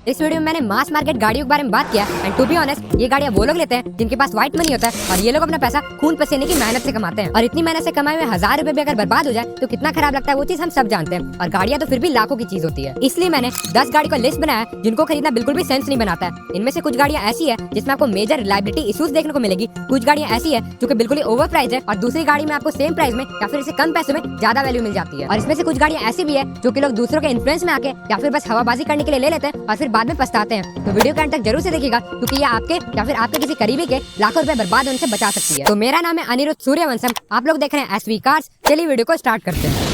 इस वीडियो में मैंने मास मार्केट गाड़ियों के बारे में बात किया एंड टू बी ऑनेस्ट ये गाड़ियाँ वो लोग लेते हैं जिनके पास व्हाइट मनी होता है और ये लोग अपना पैसा खून पसीने की मेहनत से कमाते हैं और इतनी मेहनत से कमाए हुए 1000 रुपए भी अगर बर्बाद हो जाए तो कितना खराब लगता है वो चीज हम सब जानते हैं। और गाड़ियाँ तो फिर भी लाखों की चीज होती है, इसलिए मैंने 10 गाड़ी का लिस्ट बनाया जिनको खरीदना बिल्कुल भी सेंस नहीं बनाता है। इनमें से कुछ गाड़ियाँ ऐसी है जिसमें आपको मेजर रिलायबिलिटी इश्यूज देखने को मिलेगी, कुछ गाड़ियाँ ऐसी है जो कि बिल्कुल ही ओवर प्राइस है और दूसरी गाड़ी में आपको सेम प्राइस में या फिर इससे कम पैसों में ज्यादा वैल्यू मिल जाती है। और इसमें से कुछ गाड़ियाँ ऐसी भी है जो कि लोग दूसरों के इन्फ्लुएंस में आके या फिर बस हवाबाजी करने के लिए ले लेते हैं और फिर बाद में पछताते हैं। तो वीडियो के अंत तक जरूर से देखिएगा क्योंकि ये आपके या फिर आपके किसी करीबी के लाखों रुपए बर्बाद होने से बचा सकती है। तो मेरा नाम है अनिरुद्ध सूर्यवंशम, आप लोग देख रहे हैं एसवी कार्स। चलिए वीडियो को स्टार्ट करते हैं।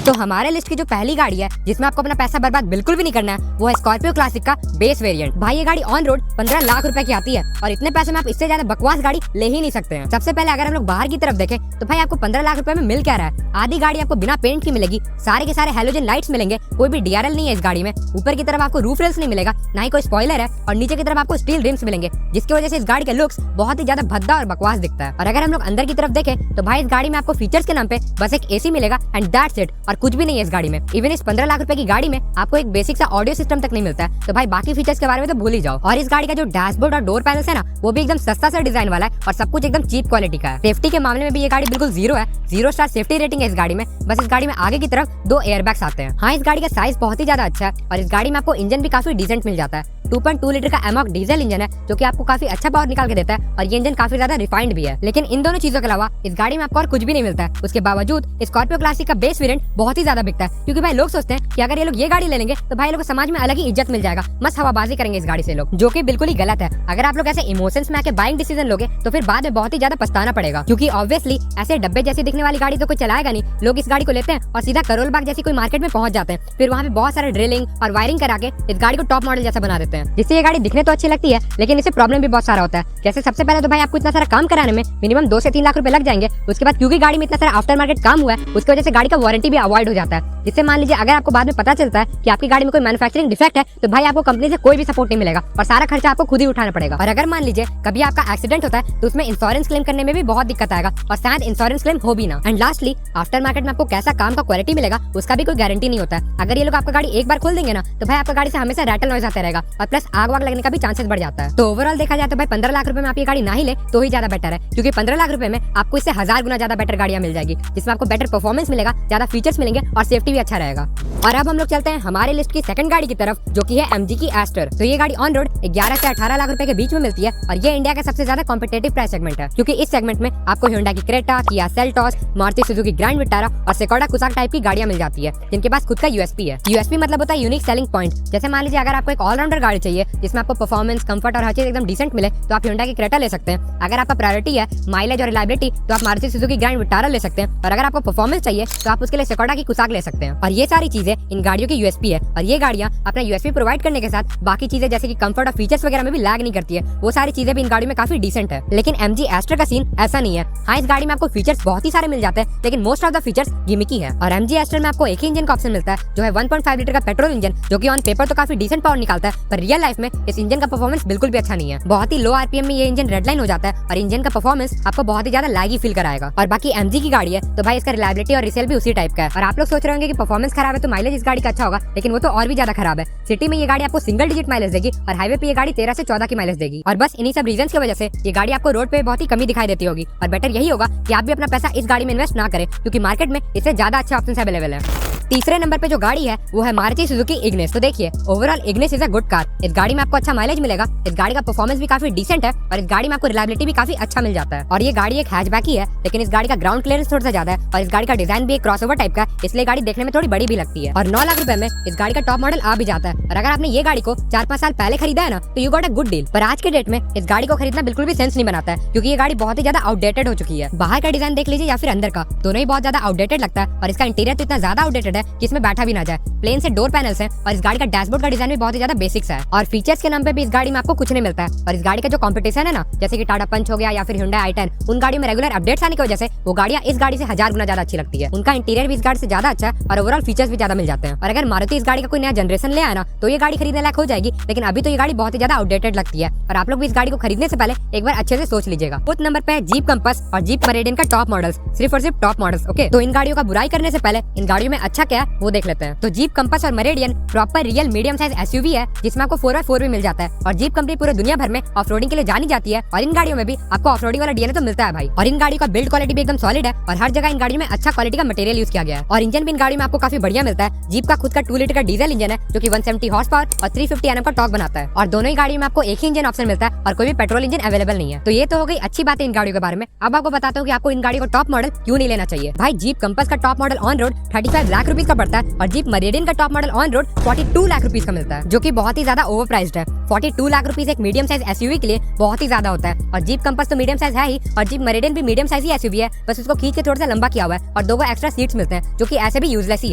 तो हमारे लिस्ट की जो पहली गाड़ी है जिसमें आपको अपना पैसा बर्बाद बिल्कुल भी नहीं करना है वो है स्कॉर्पियो क्लासिक का बेस वेरिएंट। भाई ये गाड़ी ऑन रोड 15 लाख रुपए की आती है और इतने पैसे में आप इससे ज्यादा बकवास गाड़ी ले ही नहीं सकते हैं। सबसे पहले अगर हम लोग बाहर की तरफ देखें तो भाई आपको 15 लाख रुपए में मिल क्या रहा है। आधी गाड़ी आपको बिना पेंट की मिलेगी, सारे के सारे हेलोजन लाइट्स मिलेंगे, कोई भी डीआरएल नहीं है इस गाड़ी में, ऊपर की तरफ आपको रूफ रेल्स नहीं मिलेगा, ना ही कोई स्पॉइलर है और नीचे की तरफ आपको स्टील रिम्स मिलेंगे जिसकी वजह से इस गाड़ी के लुक्स बहुत ही ज्यादा भद्दा और बकवास दिखता है। और अगर हम लोग अंदर की तरफ देखें तो भाई इस गाड़ी में आपको फीचर्स के नाम पे बस एक एसी मिलेगा एंड दैट्स इट, और कुछ भी नहीं है इस गाड़ी में। इवन इस 15 लाख रुपए की गाड़ी में आपको एक बेसिक सा ऑडियो सिस्टम तक नहीं मिलता है, तो भाई बाकी फीचर्स के बारे में तो भूल ही जाओ। और इस गाड़ी का जो डैशबोर्ड और डोर पैनल्स है ना वो भी एकदम सस्ता सा डिजाइन वाला है और सब कुछ एकदम चीप क्वालिटी का है। सेफ्टी के मामले में भी ये गाड़ी बिल्कुल 0 है, 0 स्टार सेफ्टी रेटिंग है इस गाड़ी में। बस इस गाड़ी में आगे की तरफ 2 एयरबैग्स आते हैं। हाँ, इस गाड़ी का साइज बहुत ही ज्यादा अच्छा है और इस गाड़ी में आपको इंजन भी काफी डिसेंट मिल जाता है। 2.2 लीटर का एमॉक डीजल इंजन है जो कि आपको काफी अच्छा पावर निकाल के देता है और ये इंजन काफी ज्यादा रिफाइंड भी है। लेकिन इन दोनों चीजों के अलावा इस गाड़ी में आपको और कुछ भी नहीं मिलता है। उसके बावजूद स्कॉर्पियो क्लासिक का बेस वेरिएंट बहुत ही ज्यादा बिकता है क्योंकि भाई लोग सोचते हैं कि अगर ये लोग ये गाड़ी ले लेंगे तो भाई लोग समाज में अलग ही इज्जत मिल जाएगा, मस्त हवाबाजी करेंगे इस गाड़ी से लोग, जो कि बिल्कुल ही गलत है। अगर आप लोग ऐसे इमोशंस में आके बाइंग डिसीजन लोगे तो फिर बाद में बहुत ही ज्यादा पछताना पड़ेगा क्योंकि ऑब्वियसली ऐसे डब्बे जैसी दिखने वाली गाड़ी तो कोई चलाएगा नहीं। लोग इस गाड़ी को लेते हैं और सीधा करोल बाग जैसी कोई मार्केट में पहुंच जाते हैं, फिर वहाँ पे बहुत सारा ड्रिलिंग और वायरिंग करा के इस गाड़ी को टॉप मॉडल जैसा बना देते हैं, जिससे ये गाड़ी दिखने तो अच्छी लगती है लेकिन इससे प्रॉब्लम भी बहुत सारा होता है। जैसे सबसे पहले तो भाई आपको इतना सारा काम कराने में मिनिमम 2 से 3 लाख रुपए लग जाएंगे। उसके बाद क्योंकि गाड़ी में इतना सारा आफ्टर मार्केट काम हुआ है उसकी वजह से गाड़ी का वारंटी भी अवॉइड हो जाता है, जिससे मान लीजिए अगर आपको बाद में पता चलता है कि आपकी गाड़ी में कोई मैन्युफैक्चरिंग डिफेक्ट है तो भाई आपको कंपनी से कोई भी सपोर्ट नहीं मिलेगा और सारा खर्चा आपको खुद ही उठाना पड़ेगा। और अगर मान लीजिए कभी आपका एक्सीडेंट होता है तो उसमें इंश्योरेंस क्लेम करने में भी बहुत दिक्कत आएगा और शायद इंश्योरेंस क्लेम हो भी ना। एंड लास्टली आफ्टर मार्केट में आपको कैसा काम का क्वालिटी मिलेगा उसका भी कोई गारंटी नहीं होता है। अगर ये लोग आपका गाड़ी एक बार खोल देंगे ना तो भाई आपका गाड़ी से हमेशा रैटल नॉइज आता रहेगा और प्लस आग वाग लगने का भी चांसेस बढ़ जाता है। तो ओवरऑल देखा जाए तो भाई 15 लाख रुपए में आप ये गाड़ी ना ही ले तो ही ज्यादा बेटर है क्योंकि 15 लाख रुपए में आपको इससे 1000 गुना ज्यादा बेटर गाड़ियां मिल जाएगी जिसमें आपको बेटर परफॉर्मेंस मिलेगा, ज्यादा फीचर्स मिलेंगे और सेफ्टी भी अच्छा रहेगा। और अब हम लोग चलते हैं हमारे लिस्ट की सेकंड गाड़ी की तरफ जो कि है MG की एस्टर। तो ये गाड़ी ऑन रोड 11 से 18 लाख रुपए के बीच में मिलती है और ये इंडिया का सबसे ज्यादा कॉम्पिटेटिव प्राइस सेगमेंट है क्योंकि इस सेगमेंट में आपको Hyundai की Creta, Kia Seltos, Maruti Suzuki grand Vitara और स्कोडा कुसाक टाइप की गाड़ियां मिल जाती है जिनके पास खुद का यूएसपी है। यूएसपी मतलब होता है यूनिक सेलिंग पॉइंट। जैसे मान लीजिए अगर आपको एक ऑलराउंडर गाड़ी चाहिए जिसमें आपको परफॉर्मेंस, कंफर्ट और हर चीज एकदम डिसेंट मिले तो आप Hyundai की क्रेटा ले सकते हैं। अगर आपका प्रायोरिटी है माइलेज और रिलायबिलिटी तो आप मारुति सुजुकी ग्रैंड विटारा ले सकते हैं और अगर आपको परफॉर्मेंस चाहिए तो आप उसके लिए स्कोडा की कुसाक ले सकते हैं। और ये सारी चीजें इन गाड़ियों की यूएसपी है और ये गाड़ियां अपना यूएसपी प्रोवाइड करने के साथ बाकी चीजें जैसे कि कंफर्ट और फीचर्स वगैरह में भी लैग नहीं करती है। वो सारी चीजें भी इन गाड़ियों में काफी डिसेंट है। लेकिन MG एस्टर का सीन ऐसा नहीं है। हाँ, इस गाड़ी में आपको फीचर्स बहुत ही सारे मिल जाते हैं लेकिन most of the features gimmicky है। और MG एस्टर में आपको एक ही इंजन का ऑप्शन मिलता है जो है 1.5 लीटर का पेट्रोल इंजन जो कि ऑन पेपर तो काफी डिसेंट पावर निकालता है पर रियल लाइफ में इस इंजन का परफॉर्मेंस बिल्कुल भी अच्छा नहीं है। बहुत ही लो आरपीएम में ये इंजन रेडलाइन हो जाता है और इंजन का परफॉर्मेंस आपको बहुत ही ज्यादा लैगी फील कराएगा। और बाकी MG की गाड़ी है तो भाई इसका रिलायबिलिटी और रिसेल भी उसी टाइप का है। और आप लोग सोच रहे होंगे कि परफॉर्मेंस खराब है तो माइलेज इस गाड़ी का अच्छा होगा, लेकिन वो तो और भी ज्यादा खराब है। सिटी में ये गाड़ी आपको सिंगल डिजिट माइलेज देगी और हाईवे पे ये गाड़ी 13 से 14 की माइलेज देगी। और बस इन्हीं सब रीजंस की वजह से ये गाड़ी आपको रोड पे बहुत ही कमी दिखाई देती होगी। और बेटर यही होगा कि आप भी अपना पैसा इस गाड़ी में इन्वेस्ट ना करें क्योंकि मार्केट में इससे ज्यादा अच्छे ऑप्शन अवेलेबल है। तीसरे नंबर पे जो गाड़ी है वो है मारुति सुजुकी इग्निस। तो देखिए overall Ignis is a good car. इस गाड़ी में आपको अच्छा माइलेज मिलेगा, इस गाड़ी का परफॉर्मेंस भी काफी डिसेंट है और इस गाड़ी में आपको रिलायबिलिटी भी काफी अच्छा मिल जाता है। और ये गाड़ी एक हैचबैक ही है लेकिन इस गाड़ी का ग्राउंड क्लियरेंस थोड़ा सा ज्यादा है और इस गाड़ी का डिजाइन भी एक क्रॉसओवर टाइप का, इसलिए गाड़ी देखने में थोड़ी बड़ी भी लगती है। और 9 लाख रुपए में इस गाड़ी का टॉप मॉडल आ भी जाता है। और अगर आपने ये गाड़ी को 4-5 साल पहले खरीदा है ना तो you got a good deal. पर आज के डेट में इस गाड़ी को खरीदना बिल्कुल भी सेंस नहीं बनाता है क्योंकि ये गाड़ी बहुत ही ज्यादा आउटडेटेड हो चुकी है। बाहर का डिजाइन देख लीजिए या फिर अंदर का, दोनों ही बहुत ज्यादा आउटडेटेड लगता है और इसका इंटीरियर तो इतना ज्यादा आउटडेटेड है कि इसमें बैठा भी ना जाए। प्लेन से डोर पैनल्स हैं और इस गाड़ी का डैशबोर्ड का डिजाइन भी बहुत ही ज्यादा बेसिक्स है। और फीचर्स के नाम पे भी इस गाड़ी में आपको कुछ नहीं मिलता है। और इस गाड़ी का जो कंपटीशन है ना जैसे कि टाटा पंच हो गया या फिर Hyundai i10, उन गाड़ियों में रेगुलर अपडेट्स आने की वजह से वो गाड़ियां इस गाड़ी से 1000 गुना ज्यादा अच्छी लगती है। उनका इंटीरियर भी इस गाड़ी से ज्यादा अच्छा है और ओवरऑल फीचर्स भी ज्यादा मिल जाते हैं। और अगर मारुति इस गाड़ी का कोई नया जनरेशन ले आया ना तो ये गाड़ी खरीदने लायक हो जाएगी, लेकिन अभी तो ये गाड़ी बहुत ही ज्यादा आउटडेटेड लगती है। और आप लोग भी इस गाड़ी को खरीदने से पहले एक बार अच्छे से सोच लीजिएगा। 4th नंबर पे है जीप कंपास और जीप मेरिडियन का टॉप मॉडल्स, सिर्फ और सिर्फ टॉप मॉडल्स। ओके, तो इन गाड़ियों का बुराई करने से पहले इन गाड़ियों में अच्छा क्या है वो देख लेते हैं। तो जीप कंपास और meridian proper real medium size SUV है जिसमें आपको 4x4 भी मिल जाता है और जीप कंपनी पूरे दुनिया भर में ऑफ रोडिंग के लिए जानी जाती है और इन गाड़ियों में भी आपको ऑफ रोडिंग वाला डीएनए तो मिलता है भाई। और इन गाड़ियों का बिल्ड क्वालिटी भी एकदम सॉलिड है और हर जगह इन गाड़ियों में अच्छा क्वालिटी का मटेरियल यूज किया गया है और इंजन भी इन गाड़ियों में आपको काफी बढ़िया मिलता है। जीप का खुद का 2 लीटर का डीजल इंजन है जो कि 170 हॉर्स पावर और 350 एनएम का टॉर्क बनाता है और दोनों ही गाड़ियों में आपको एक ही इंजन ऑप्शन मिलता है और कोई भी पेट्रोल इंजन अवेलेबल नहीं है। तो ये तो हो गई अच्छी बात है इन गाड़ियों के बारे में। अब आपको बताता हूँ कि आपको इन गाड़ियों का टॉप मॉडल क्यों नहीं लेना चाहिए। भाई जीप कंपास का top model on road 35 lakh rupees का पड़ता है और जीप मेरिडियन का top model on road 42 lakh rupees का मिलता है जो कि बहुत ही ज्यादा ओवर प्राइस्ड है। 42 लाख रुपीज एक मीडियम साइज एसयूवी के लिए बहुत ही ज्यादा होता है और जीप कंपास तो मीडियम साइज है ही और जीप मेरिडियन भी मीडियम साइज ही एसयूवी है, बस उसको खींच के थोड़ा सा लंबा किया हुआ है और 2 एक्स्ट्रा सीट्स मिलते हैं जो कि ऐसे भी यूजलेस ही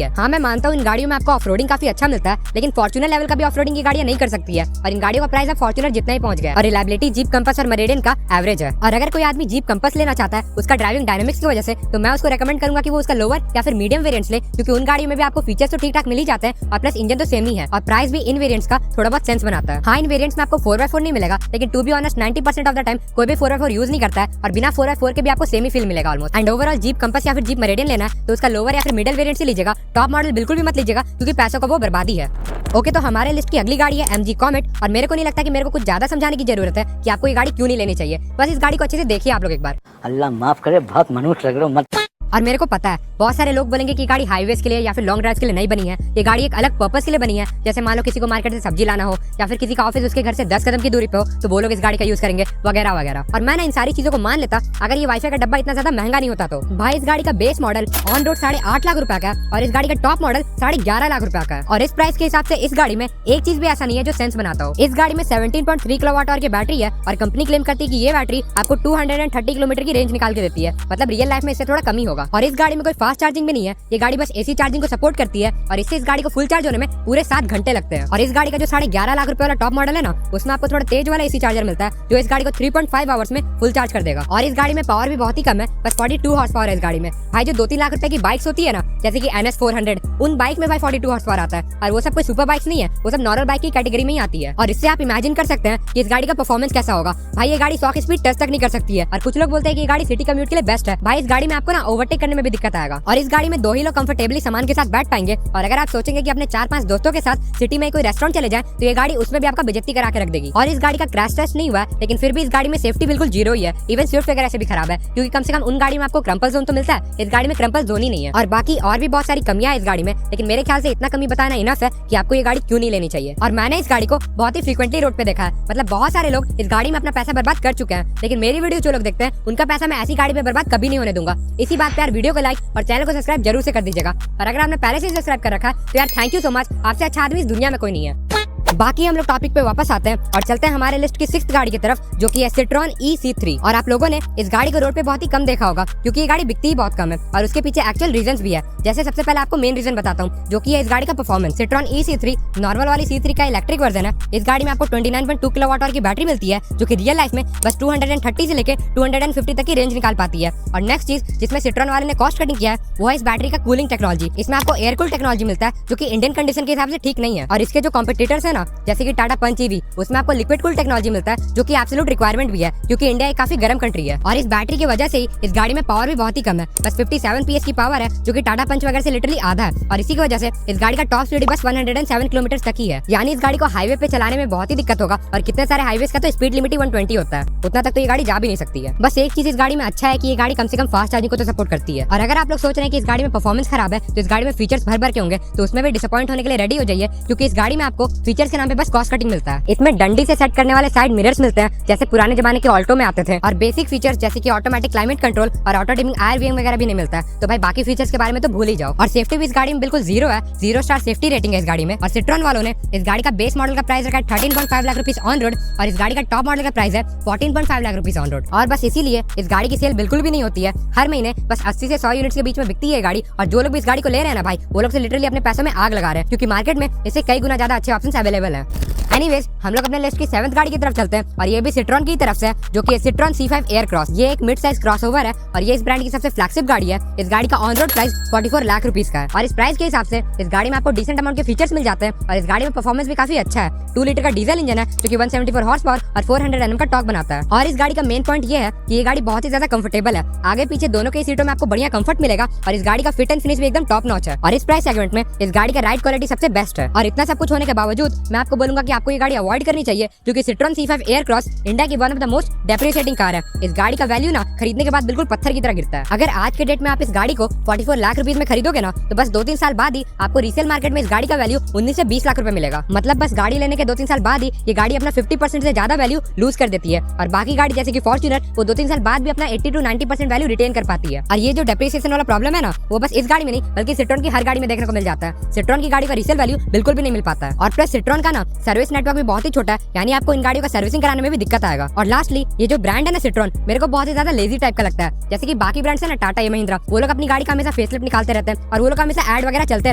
है। हाँ मैं मानता हूँ इन गाड़ियों में आपको ऑफ रोडिंग काफी अच्छा मिलता है लेकिन फॉर्च्यूनर लेवल का भी ऑफ रोडिंग की गाड़ियां नहीं कर सकती है और इन गाड़ियों का प्राइस अब फॉर्च्यूनर जितना ही पहुंच गया और रिलायबिलिटी जीप कंपास और मेरिडियन का एवरेज है। और अगर कोई आदमी जीप कंपास लेना चाहता है उसका ड्राइविंग डायनामिक्स की वजह से तो मैं उसको रेकमेंड करूंगा कि वो उसका लोअर या फिर मीडियम वेरिएंट्स ले क्योंकि उन गाड़ियों में भी आपको फीचर्स तो ठीक ठाक मिल ही जाते हैं और प्लस इंजन तो सेम ही है और प्राइस भी इन वेरिएंट्स का थोड़ा बहुत सेंस बनाता है। हाँ इन वेरिएंट्स में आपको 4x4 नहीं मिलेगा लेकिन to be honest 90% of the time कोई भी 4x4 यूज नहीं करता है और बिना 4x4 के भी आपको सेम ही फील मिलेगा almost. And overall jeep compass या फिर जीप मेरिडियन लेना है तो उसका लोअर या फिर मिडिल वेरिएंट से लीजिएगा, टॉप मॉडल बिल्कुल भी मत लीजिएगा क्योंकि पैसों का वो बर्बादी है। ओके तो हमारे लिस्ट की अगली गाड़ी है MG कॉमेट और मेरे को नहीं लगता कि मेरे को कुछ ज्यादा समझाने की जरूरत है कि आपको ये गाड़ी क्यों नहीं लेनी चाहिए। बस इस गाड़ी को अच्छे से देखिए आप लोग एक बार। अल्लाह माफ करे, बहुत मनुष्य लग रहे हो मत। और मेरे को पता है बहुत सारे लोग बोलेंगे कि गाड़ी हाईवेज के लिए या फिर लॉन्ग ड्राइव के लिए नहीं बनी है, ये गाड़ी एक अलग पर्पस के लिए बनी है। जैसे मान लो किसी को मार्केट से सब्जी लाना हो या फिर किसी का ऑफिस उसके घर से 10 कदम की दूरी पे हो तो वो लोग इस गाड़ी का यूज करेंगे वगैरह वगैरह। और मैं ना इन सारी चीजों को मान लेता अगर ये वाईफाई का डब्बा इतना ज्यादा महंगा नहीं होता तो। भाई इस गाड़ी का base model on road 8.5 lakh रुपए का है और इस गाड़ी का टॉप मॉडल 11.5 लाख रुपए का है और इस प्राइस के हिसाब से इस गाड़ी में एक चीज भी ऐसा नहीं है जो सेंस बनाता हो। इस गाड़ी में 17.3 किलोवाट आवर की बैटरी है और कंपनी क्लेम करती है कि ये बैटरी आपको 230 किलोमीटर की रेंज निकाल के देती है, मतलब रियल लाइफ में इससे थोड़ा कम ही होगा। और इस गाड़ी में कोई फास्ट चार्जिंग भी नहीं है, ये गाड़ी बस एसी चार्जिंग को सपोर्ट करती है और इससे इस गाड़ी को फुल चार्ज होने में पूरे 7 घंटे लगते हैं। और इस गाड़ी का जो 11.5 लाख रुपए वाला टॉप मॉडल है ना उसमें आपको थोड़ा तेज वाला एसी चार्जर मिलता है जो इस गाड़ी को 3.5 आवर्स में फुल चार्ज कर देगा। और इस गाड़ी में पावर भी बहुत ही कम है, बस 42 हॉर्स पावर है इस गाड़ी में। भाई जो 2-3 लाख रुपए की बाइक्स होती है ना जैसे कि NS 400 उन बाइक में भाई 42 हॉर्स पावर आता है और वो सब कोई सुपर बाइक्स नहीं है, वो सब नॉर्मल बाइक की कैटेगरी में ही आती है। और इससे आप इमेजिन कर सकते हैं कि इस गाड़ी का परफॉर्मेंस कैसा होगा। भाई ये गाड़ी 100 की स्पीड टच तक नहीं कर सकती है और कुछ लोग बोलते हैं कि ये गाड़ी सिटी कम्यूट के लिए बेस्ट है। भाई इस गाड़ी में आपको ना ओवरटेक करने में भी दिक्कत आएगा और इस गाड़ी में 2 ही लोग कंफर्टेबली सामान के साथ बैठ पाएंगे। और अगर आप सोचेंगे कि अपने 4-5 दोस्तों के साथ सिटी में कोई रेस्टोरेंट चले जाए तो ये गाड़ी उसमें भी आपका बेइज्जती करा के रख देगी। और इस गाड़ी का क्रैश टेस्ट नहीं हुआ है लेकिन फिर भी इस गाड़ी में सेफ्टी बिल्कुल जीरो ही है, इवन स्विफ्ट वगैरह से भी खराब है क्योंकि कम से कम उन गाड़ी में आपको क्रम्पल जोन तो मिलता है, इस गाड़ी में क्रम्पल जोन ही नहीं है। और बाकी और भी बहुत सारी कमियां है इस गाड़ी में लेकिन मेरे ख्याल से इतना कमी बताना इनफ है कि आपको ये गाड़ी क्यों नहीं लेनी चाहिए। और मैंने इस गाड़ी को बहुत ही फ्रीक्वेंटली रोड पे देखा है, मतलब बहुत सारे लोग इस गाड़ी में अपना पैसा बर्बाद कर चुके हैं लेकिन मेरी वीडियो जो लोग देखते हैं उनका पैसा मैं ऐसी गाड़ी में बर्बाद कभी नहीं होने दूंगा। इसी बात पे यार वीडियो को लाइक और चैनल को सब्सक्राइब जरूर से कर दीजिएगा। और अगर आपने पहले से सब्सक्राइब कर रखा है तो यार थैंक यू सो मच, आपसे अच्छा आदमी इस दुनिया में कोई नहीं है। बाकी हम लोग टॉपिक पे वापस आते हैं और चलते हैं हमारे लिस्ट की 6th गाड़ी की तरफ जो कि है सिट्रॉन EC3। और आप लोगों ने इस गाड़ी को रोड पे बहुत ही कम देखा होगा क्योंकि ये गाड़ी बिकती ही बहुत कम है और उसके पीछे एक्चुअल रीजंस भी है। जैसे सबसे पहले आपको मेन रीजन बताता हूँ जो कि है इस गाड़ी का परफॉर्मेंस। सिट्रॉन EC3 नॉर्मल वाली C3 का इलेक्ट्रिक वर्जन है। इस गाड़ी में आपको 29.2 किलोवाट आवर की बैटरी मिलती है जो कि रियल लाइफ में बस 230 से लेकर 250 तक की रेंज निकाल पाती है। और नेक्स्ट चीज जिसमें सिट्रॉन वाले ने कॉस्ट कटिंग किया है वो है इस बैटरी का कूलिंग टेक्नोलॉजी। इसमें आपको एयर कूल टेक्नोलॉजी मिलता है जो कि इंडियन कंडीशन के हिसाब से ठीक नहीं है। और इसके जो कॉम्पिटिटर्स है ना जैसे कि टाटा पंच EV उसमें आपको लिक्विड कूल टेक्नोलॉजी मिलता है जो कि एब्सोल्यूट रिक्वायरमेंट भी है क्योंकि इंडिया एक काफी गर्म कंट्री है। और इस बैटरी की वजह से ही इस गाड़ी में पावर भी बहुत ही कम है, बस 57 PS की पावर है जो कि टाटा पंच वगैरह से लिटरली आधा है। और इसी की वजह से इस गाड़ी का टॉप स्पीड बस 107 किलोमीटर तक ही है, यानी इस गाड़ी को हाईवे पे चलाने में बहुत ही दिक्कत होगा। और कितने सारे हाईवेज का तो स्पीड लिमिट ही 120 होता है, उतना तक तो ये गाड़ी जा भी नहीं सकती है। बस एक चीज इस गाड़ी में अच्छा है कि ये गाड़ी कम से कम फास्ट चार्जिंग को तो सपोर्ट करती है। और अगर आप लोग सोच रहे हैं कि इस गाड़ी में परफॉर्मेंस खराब है तो इस गाड़ी में फीचर्स भर भर के होंगे तो उसमें भी डिसअपॉइंट होने के लिए रेडी हो जाइए क्योंकि इस गाड़ी में आपको फीचर्स के नाम पे बस कॉस्ट कटिंग मिलता है। इसमें डंडी से सेट करने वाले साइड मिरर्स मिलते हैं जैसे पुराने जमाने के ऑल्टो में आते थे और बेसिक फीचर्स जैसे कि ऑटोमेटिक क्लाइमेट कंट्रोल और ऑटो डिमिंग आयर व्यूइंग वगैरह भी नहीं मिलता है। तो भाई बाकी फीचर्स के बारे में तो भूल ही जाओ। और सेफ्टी भी इस गाड़ी में बिल्कुल 0 है, 0 स्टार सेफ्टी रेटिंग है इस गाड़ी में। और सिट्रॉन वालों ने इस गाड़ी का बेस मॉडल का प्राइस रखा है 13.5 लाख रुपीस ऑन रोड और इस गाड़ी का टॉप मॉडल का प्राइस है 14.5 लाख रुपीस ऑन रोड। और बस इसीलिए इस गाड़ी की सेल बिल्कुल भी नहीं होती है, हर महीने बस 80 से 100 यूनिट्स के बीच में बिकती है गाड़ी। और जो लोग भी इस गाड़ी को ले रहे हैं ना भाई वो लोग से लिटरली अपने पैसों में आग लगा रहे हैं क्योंकि मार्केट में इससे कई गुना ज्यादा अच्छे ऑप्शंस अवेलेबल हैं। एनीवेज हम लोग अपने लिस्ट की 7th गाड़ी की तरफ चलते हैं और ये भी सिट्रॉन की तरफ से है जो कि सिट्रॉन C5 एयर क्रॉस। ये एक मिड साइज क्रॉसओवर है और ये इस ब्रांड की सबसे फ्लैगशिप गाड़ी है। इस गाड़ी का on road price 44 lakh rupees का है। और इस प्राइस के हिसाब से इस गाड़ी में आपको डिसेंट अमाउंट के फीचर्स मिल जाते हैं और इस गाड़ी में परफॉर्मेंस भी काफी अच्छा है। 2 लीटर का डीजल इंजन है जो कि 174 हॉर्स पावर और 400 Nm का टॉर्क बनाता है। और इस गाड़ी का मेन पॉइंट ये है कि ये गाड़ी बहुत ही ज्यादा कंफर्टेबल है। आगे पीछे दोनों के सीटों में आपको बढ़िया कंफर्ट मिलेगा और इस गाड़ी का फिट एंड फिनिश भी एकदम टॉप नॉच है। और इस प्राइस सेगमेंट में इस गाड़ी का राइड क्वालिटी सबसे बेस्ट है। और इतना सब कुछ होने के बावजूद मैं आपको बोलूंगा कि आपको ये गाड़ी अवॉइड करनी चाहिए क्योंकि सिट्रॉन C5 एयरक्रॉस इंडिया की one of the most depreciating car है। इस गाड़ी का वैल्यू ना खरीदने के बाद बिल्कुल पत्थर की तरह गिरता है। अगर आज के डेट में आप इस गाड़ी को 44 लाख रुपीस में खरीदोगे ना तो बस 2-3 साल बाद ही आपको रीसेल मार्केट में इस गाड़ी का वैल्यू 19 से 20 लाख रुपए मिलेगा। मतलब बस गाड़ी लेने के 2-3 साल बाद ही ये गाड़ी अपना 50% से ज्यादा वैल्यू लूज कर देती है और बाकी गाड़ी जैसे कि फॉर्च्यूनर वो 2-3 साल बाद भी अपना 80 to 90% वैल्यू रिटेन कर पाती है। और ये जो डेप्रिसिएशन वाला प्रॉब्लम है ना वो बस इस गाड़ी में नहीं बल्कि सिट्रॉन की हर गाड़ी में देखने को मिल जाता है। सिट्रॉन की गाड़ी का रीसेल वैल्यू बिल्कुल भी नहीं मिल पाता है। और प्लस सिट्रॉन का ना सर्विस नेटवर्क भी बहुत ही छोटा है, यानी आपको इन गाड़ियों का सर्विसिंग कराने में भी दिक्कत आएगा। और लास्टली ये जो ब्रांड है ना सिट्रॉन मेरे को बहुत ही ज्यादा लेजी टाइप का लगता है। जैसे कि बाकी ब्रांड्स है ना टाटा या महिंद्रा वो लोग अपनी गाड़ी का हमेशा फेसलिफ्ट निकालते रहते हैं और वो लोग हमेशा एड वगैरह चलते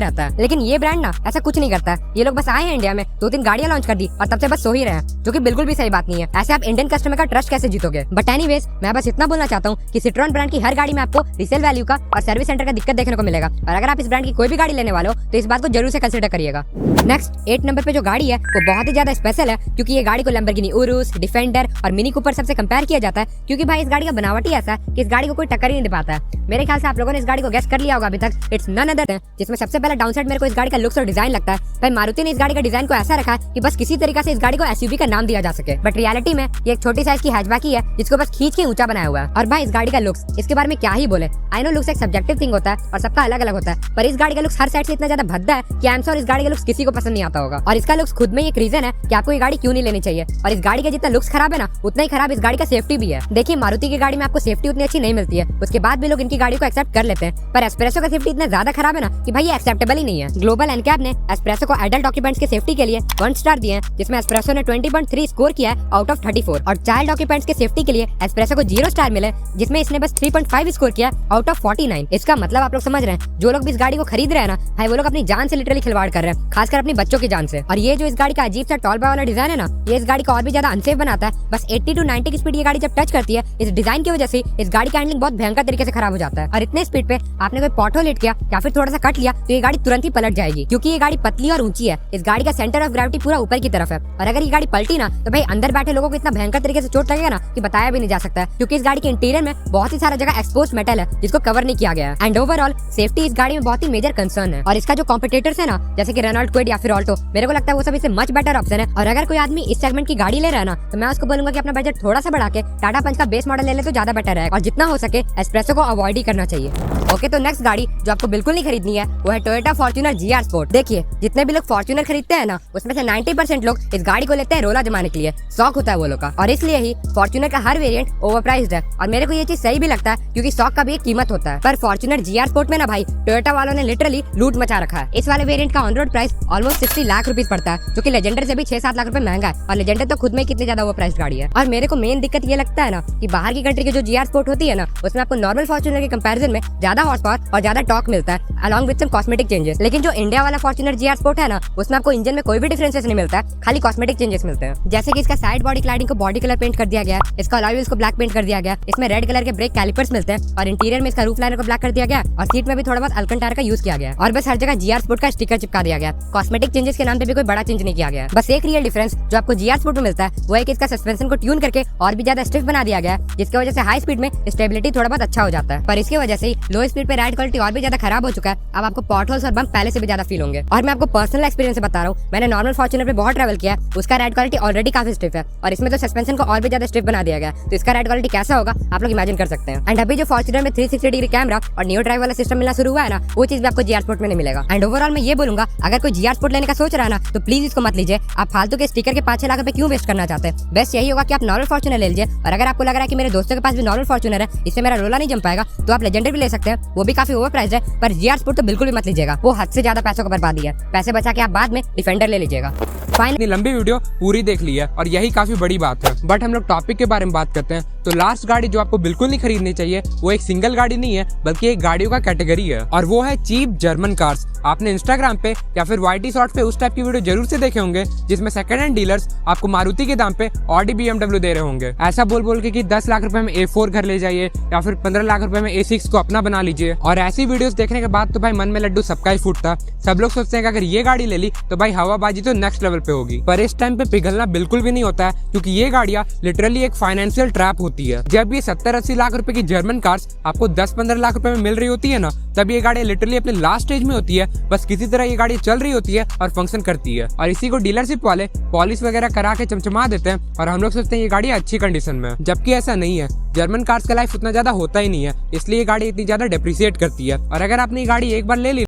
रहता है, लेकिन ये ब्रांड ना ऐसा कुछ नहीं करता है। ये लोग बस आए हैं इंडिया में 2-3 गाड़ियां लॉन्च कर दी और तब से बस सो ही रहे हैं, जो कि बिल्कुल भी सही बात नहीं है। ऐसे आप इंडियन कस्टमर का ट्रस्ट कैसे जीतोगे। बट एनीवेज मैं बस इतना बोलना चाहता हूँ कि सिट्रॉन ब्रांड की हर गाड़ी में आपको रीसेल वैल्यू का और सर्विस सेंटर का दिक्कत देखने को मिलेगा। और अगर आप इस ब्रांड की कोई भी गाड़ी लेने वाले हो तो इस बात को जरूर से कंसिडर करिएगा। नेक्स्ट 8 नंबर पे जो गाड़ी है वो बहुत ही ज्यादा स्पेशल है क्योंकि ये गाड़ी को लैम्बोर्गिनी उरुस, डिफेंडर और मिनी कूपर सबसे कंपेयर किया जाता है क्योंकि भाई इस गाड़ी का बनावट ही ऐसा है कि इस गाड़ी को कोई टक्कर ही नहीं दे पाता है। मेरे ख्याल से आप लोगों ने इस गाड़ी को गेस कर लिया होगा अभी तक। इट्स नन अदर है जिसमें सबसे पहला डाउनसाइड मेरे को इस गाड़ी का लुक्स और डिजाइन लगता है। भाई मारुति ने इस गाड़ी का डिजाइन को ऐसा रखा है कि बस किसी तरीके से इस गाड़ी को एसयूवी का नाम दिया जा सके, बट रियलिटी में ये एक छोटी साइज की हैचबैक ही है जिसको बस खींच के ऊंचा बनाया हुआ है। और भाई इस गाड़ी का लुक्स, इसके बारे में क्या ही बोले। आई नो लुक्स एक सब्जेक्टिव थिंग होता है और सबका अलग अलग होता है, पर इस गाड़ी का लुक्स हर साइड से इतना ज्यादा भद्दा है कि आई एम श्योर इस गाड़ी का लुक्स किसी को पसंद नहीं आता होगा। और इसका लुक्स खुद में एक रीजन है कि आपको ये गाड़ी क्यों नहीं लेनी चाहिए। और इस गाड़ी का जितना लुक्स खराब है ना उतना ही खराब इस गाड़ी का सेफ्टी भी है। देखिए मारुति की गाड़ी में आपको सेफ्टी उतनी अच्छी नहीं मिलती है, उसके बाद भी लोग इनकी गाड़ी को एक्सेप्ट कर लेते हैं, पर एस्प्रेसो का सेफ्टी इतना ज्यादा खराब है ना कि भाई ये एक्सेप्टेबल ही नहीं है। ग्लोबल एनकैप ने एस्प्रेसो को एडल्ट ऑक्यूपेंट्स के सेफ्टी के लिए 1 स्टार दिए हैं, जिसमें एस्प्रेसो ने 20.3 स्कोर किया है आउट ऑफ 34। और चाइल्ड ऑक्यूपेंट्स के सेफ्टी के लिए एस्प्रेसो को 0 स्टार मिले, जिसमें इसने बस 3.5 स्कोर किया आउट ऑफ 49। इसका मतलब आप लोग समझ रहे हैं, जो लोग भी इस गाड़ी को खरीद रहे हैं ना भाई वो लोग अपनी जान से लिटरली खिलवाड़ कर रहे हैं, खासकर अपनी बच्चों की जान से। और ये जो इस गाड़ी का अजीब सा टॉल बॉय वाला डिजाइन है ना ये इस गाड़ी को और भी ज्यादा अनसेफ बनाता है। बस 80 to 90 की स्पीड ये गाड़ी जब टच करती है इस डिजाइन की वजह से इस गाड़ी का हैंडलिंग बहुत भयंकर तरीके से खराब हो जाता है। और इतने स्पीड पे आपने कोई पॉटहोल हिट किया या फिर थोड़ा सा कट लिया तो ये गाड़ी तुरंत ही पलट जाएगी, क्योंकि ये गाड़ी पतली और ऊंची है। इस गाड़ी का सेंटर ऑफ ग्रेविटी पूरा ऊपर की तरफ है और अगर ये गाड़ी पलटी ना तो भाई अंदर बैठे लोगों को इतना भयंकर तरीके से चोट लगेगा ना कि बताया भी नहीं जा सकता है, क्योंकि इस गाड़ी के इंटीरियर में बहुत ही सारा जगह एक्सपोज्ड मेटल है जिसको कवर नहीं किया गया है। एंड ओवरऑल सेफ्टी इस गाड़ी में बहुत ही मेजर कंसर्न है। और इसका जो कॉम्पिटिटर्स है ना जैसे कि रेनॉल्ट क्विड या फिर ऑल्टो, मेरे को लगता है वो सब इससे मच बेटर ऑप्शन है। और अगर कोई आदमी इस सेगमेंट की गाड़ी ले रहा है ना तो मैं उसको बोलूंगा कि अपना बजट थोड़ा सा बढ़ा के टाटा पंच का बेस मॉडल ले ले तो ज्यादा बेटर है और जितना हो सके एस्प्रेसो को अवॉइड ही करना चाहिए। ओके तो नेक्स्ट गाड़ी जो आपको बिल्कुल नहीं खरीदनी है वो है टोयोटा फॉर्च्यूनर GR स्पोर्ट। देखिए जितने भी लोग फॉर्च्यूनर खरीदते हैं ना उसमें से 90% लोग इस गाड़ी को लेते हैं रोला जमाने के लिए, शौक होता है वो लोग का, और इसलिए ही फॉर्च्यूनर का हर वेरिएंट ओवरप्राइस्ड है। और मेरे को ये चीज सही भी लगता है क्योंकि शौक का भी एक कीमत होता है। पर फॉर्च्यूनर GR स्पोर्ट में ना भाई टोयोटा वालों ने लिटरली लूट मचा रखा है। इस वाले वेरिएंट का on road price almost 60 lakh rupees पड़ता है, जो कि लेजेंडर से भी 6-7 लाख रुपए महंगा है। और लेजेंडर तो खुद में कितनी ज्यादा ओवरप्राइस्ड गाड़ी है। और मेरे को मेन दिक्कत ये लगता है ना कि बाहर की कंट्री की जो GR स्पोर्ट होती है ना उसमें आपको नॉर्मल फॉर्च्यूनर के कंपैरिजन में ज्यादा हॉर्स पावर और ज्यादा टॉर्क मिलता है along with some cosmetic changes. लेकिन जो इंडिया वाला फॉर्च्यूनर GR स्पोर्ट है ना उसमें आपको इंजन में कोई भी डिफरेंसेस नहीं मिलता है, खाली कॉस्मेटिक चेंजेस मिलते हैं। जैसे कि इसका साइड बॉडी क्लाइडिंग को बॉडी कलर पेंट कर दिया गया, इसका अलॉय व्हील्स को ब्लैक पेंट कर दिया गया, इसमें रेड कलर के ब्रेक कैलिपर्स मिलते हैं और इंटीरियर में इसका रूफ लाइनर को ब्लैक कर दिया गया और सीट में भी थोड़ा बहुत अल्कंटारा का यूज किया गया और बस हर जगह GR स्पोर्ट का स्टिकर चिपका दिया गया। कॉस्मेटिक चेंजेस के नाम पे भी कोई बड़ा चेंज नहीं किया गया। बस एक रियल डिफरेंस जो आपको GR स्पोर्ट में मिलता है वो है कि इसका सस्पेंशन को ट्यून करके और भी ज्यादा स्टिफ बना दिया गया, जिसकी वजह से हाई स्पीड में स्टेबिलिटी थोड़ा बहुत अच्छा हो जाता है। पर इसकी वजह से लो स्पीड पे राइड क्वालिटी और भी ज्यादा खराब हो चुका है। अब आपको पॉटहोल्स और बम्प पहले से भी ज्यादा फील होंगे। और मैं आपको पर्सनल एक्सपीरियंस से बता रहा हूँ, मैंने नॉर्मल फॉर्च्यूनर पे बहुत ट्रैवल किया, उसका राइड क्वालिटी ऑलरेडी काफी स्टिफ है और इसमें तो सस्पेंशन को और भी ज्यादा स्टिफ बना दिया गया, तो इसका राइड क्वालिटी कैसा होगा आप लोग इमेजिन कर सकते हैं। एंड अभी जो फॉर्च्यूनर में 360 डिग्री कैमरा और नियो ड्राइव वाला सिस्टम मिलना शुरू हुआ है ना वो चीज भी आपको GR स्पोर्ट में नहीं मिलेगा। एंड ओवरऑल मैं ये बोलूंगा अगर कोई GR स्पोर्ट लेने का सोच रहा है ना तो प्लीज इसको मत लीजिए। आप फालतू के स्टिकर के 5-6 लाख रुपए क्यों वेस्ट करना चाहते हैं। बेस्ट यही होगा कि आप नॉर्मल फॉर्च्यूनर ले लीजिए। और अगर आपको लग रहा है कि मेरे दोस्तों के पास भी नॉर्मल फॉर्च्यूनर है, इससे मेरा रोला नहीं जम पाएगा, तो आप लेजेंडर भी ले सकते हैं, वो भी काफी ओवर प्राइस है। पर GR स्पोर्ट तो बिल्कुल भी मत लीजिएगा, वो हद से ज्यादा पैसों को बर्बादी है। पैसे बचा के आप बाद में डिफेंडर ले लीजिएगा। इतनी लंबी वीडियो पूरी देख ली है और यही काफी बड़ी बात है, बट हम लोग टॉपिक के बारे में बात करते हैं। तो लास्ट गाड़ी जो आपको बिल्कुल नहीं खरीदनी चाहिए वो एक सिंगल गाड़ी नहीं है बल्कि एक गाड़ियों का कैटेगरी है, और वो है चीप जर्मन कार्स। आपने इंस्टाग्राम पे या फिर YT शॉर्ट पे उस टाइप की वीडियो जरूर से देखे होंगे जिसमें सेकंड हैंड डीलर्स आपको मारुति के दाम पे ऑडी BMW दे रहे होंगे, ऐसा बोल बोल के कि 10 लाख रुपए में A4 घर ले जाइए या फिर 15 लाख रुपए में A6 को अपना बना लीजिए। और ऐसी वीडियोस देखने के बाद तो भाई मन में लड्डू सबका ही फूटता। सब लोग सोचते हैं कि अगर ये गाड़ी ले ली तो भाई हवाबाजी तो नेक्स्ट लेवल पे होगी, पर इस टाइम पे पिघलना बिल्कुल भी नहीं होता है, क्योंकि ये गाड़ियां लिटरली एक फाइनेंशियल ट्रैप होती है। जब ये 70-80 लाख रुपए की जर्मन कार्स आपको 10-15 लाख रुपए में मिल रही होती है ना, तब ये गाड़ी लिटरली अपने लास्ट स्टेज में होती है। बस किसी तरह ये गाड़ी चल रही होती है और फंक्शन करती है, और इसी को डीलरशिप वाले पॉलिश वगैरह करा के चमचमा देते हैं, और हम लोग सोचते हैं ये गाड़ी अच्छी कंडीशन में है, जबकि ऐसा नहीं है। जर्मन कार्स का लाइफ उतना ज्यादा होता ही नहीं है, इसलिए ये गाड़ी इतनी ज्यादा डेप्रिसिएट करती है। और अगर आपने ये गाड़ी एक बार ले ली